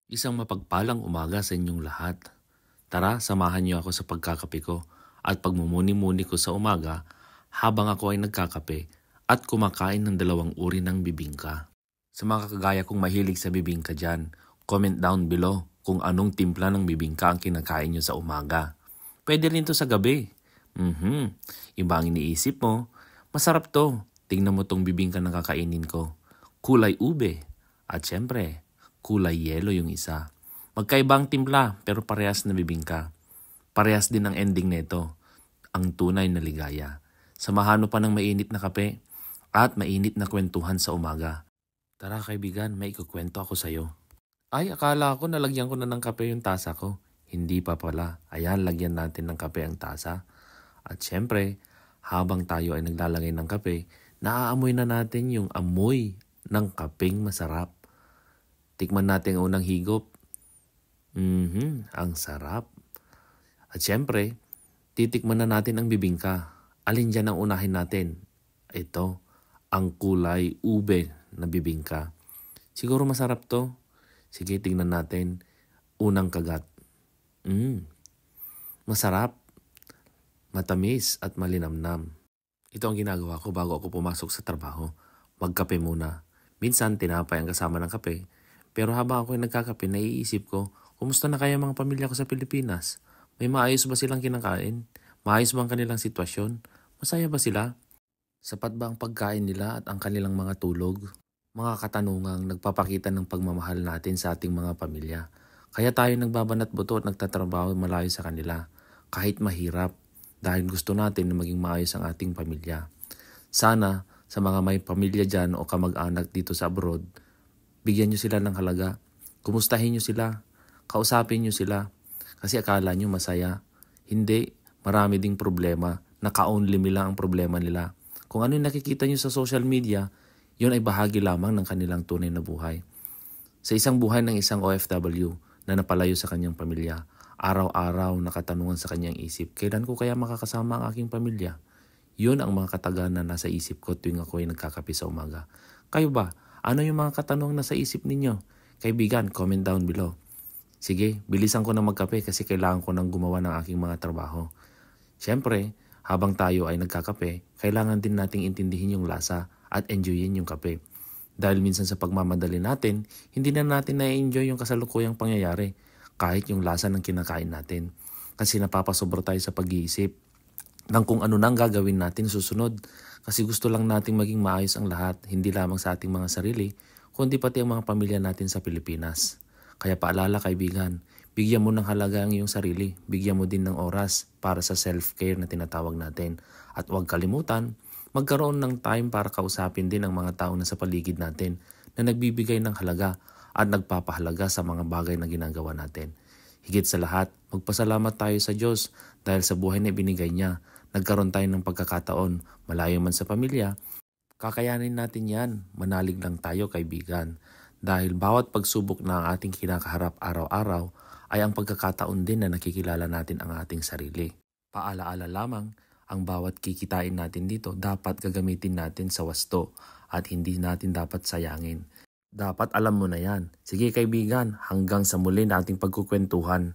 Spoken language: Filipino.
Isang mapagpalang umaga sa inyong lahat. Tara, samahan niyo ako sa pagkakape ko at pagmumuni-muni ko sa umaga habang ako ay nagkakape at kumakain ng dalawang uri ng bibingka. Sa mga kagaya kong mahilig sa bibingka dyan, comment down below kung anong timpla ng bibingka ang kinakain niyo sa umaga. Pwede rin to sa gabi. Iba ang iniisip mo. Masarap to. Tingnan mo tong bibingka na kakainin ko. Kulay ube. At syempre, kulay yelo yung isa. Magkaibang timpla pero parehas na bibingka. Parehas din ang ending nito, ang tunay na ligaya. Samahan mo pa ng mainit na kape at mainit na kwentuhan sa umaga. Tara kaibigan, may ikukwento ako sa'yo. Ay, akala ko nalagyan ko na ng kape yung tasa ko. Hindi pa pala. Ayan, lagyan natin ng kape ang tasa. At syempre, habang tayo ay naglalagay ng kape, naaamoy na natin yung amoy ng kapeng masarap. Tikman natin ang unang higop. Ang sarap. At syempre, titikman na natin ang bibingka. Alin dyan ang unahin natin? Ito, ang kulay ube na bibingka. Siguro masarap to. Sige, tingnan natin. Unang kagat. Masarap, matamis at malinamnam. Ito ang ginagawa ko bago ako pumasok sa trabaho. Magkape muna. Minsan, tinapay ang kasama ng kape. Pero habang ako ay nagkakape, naiisip ko, kumusta na kaya mga pamilya ko sa Pilipinas? May maayos ba silang kinakain? Maayos ba ang kanilang sitwasyon? Masaya ba sila? Sapat ba ang pagkain nila at ang kanilang mga tulog? Mga katanungang nagpapakita ng pagmamahal natin sa ating mga pamilya. Kaya tayo nagbabanat buto at nagtatrabaho malayo sa kanila. Kahit mahirap, dahil gusto natin na maging maayos ang ating pamilya. Sana sa mga may pamilya dyan o kamag-anak dito sa abroad, bigyan nyo sila ng halaga. Kumustahin nyo sila. Kausapin nyo sila. Kasi akala nyo masaya. Hindi. Marami ding problema. Naka-only me lang ang problema nila. Kung ano yung nakikita nyo sa social media, yun ay bahagi lamang ng kanilang tunay na buhay. Sa isang buhay ng isang OFW na napalayo sa kanyang pamilya, araw-araw nakatanungan sa kanyang isip, kailan ko kaya makakasama ang aking pamilya? Yun ang mga kataganan na nasa isip ko tuwing ako ay nagkakape sa umaga. Kayo ba? Ano yung mga katanungan na sa isip ninyo? Kaibigan, comment down below. Sige, bilisan ko na magkape kasi kailangan ko nang gumawa ng aking mga trabaho. Siyempre, habang tayo ay nagkakape, kailangan din nating intindihin yung lasa at enjoyin yung kape. Dahil minsan sa pagmamadali natin, hindi na natin na-enjoy yung kasalukuyang pangyayari kahit yung lasa ng kinakain natin. Kasi napapasobra tayo sa pag-iisip ng kung ano nang gagawin natin susunod. Kasi gusto lang nating maging maayos ang lahat, hindi lamang sa ating mga sarili, kundi pati ang mga pamilya natin sa Pilipinas. Kaya paalala kaibigan, bigyan mo ng halaga ang iyong sarili, bigyan mo din ng oras para sa self-care na tinatawag natin. At huwag kalimutan, magkaroon ng time para kausapin din ang mga tao na sa paligid natin na nagbibigay ng halaga at nagpapahalaga sa mga bagay na ginagawa natin. Higit sa lahat, magpasalamat tayo sa Diyos dahil sa buhay na ibinigay niya. Nagkaroon tayo ng pagkakataon, malayo man sa pamilya, kakayanin natin yan, manalig lang tayo kaibigan. Dahil bawat pagsubok na ang ating kinakaharap araw-araw ay ang pagkakataon din na nakikilala natin ang ating sarili. Paalaala lamang, ang bawat kikitain natin dito dapat gagamitin natin sa wasto at hindi natin dapat sayangin. Dapat alam mo na yan. Sige kaibigan, hanggang sa muli na ating pagkukwentuhan.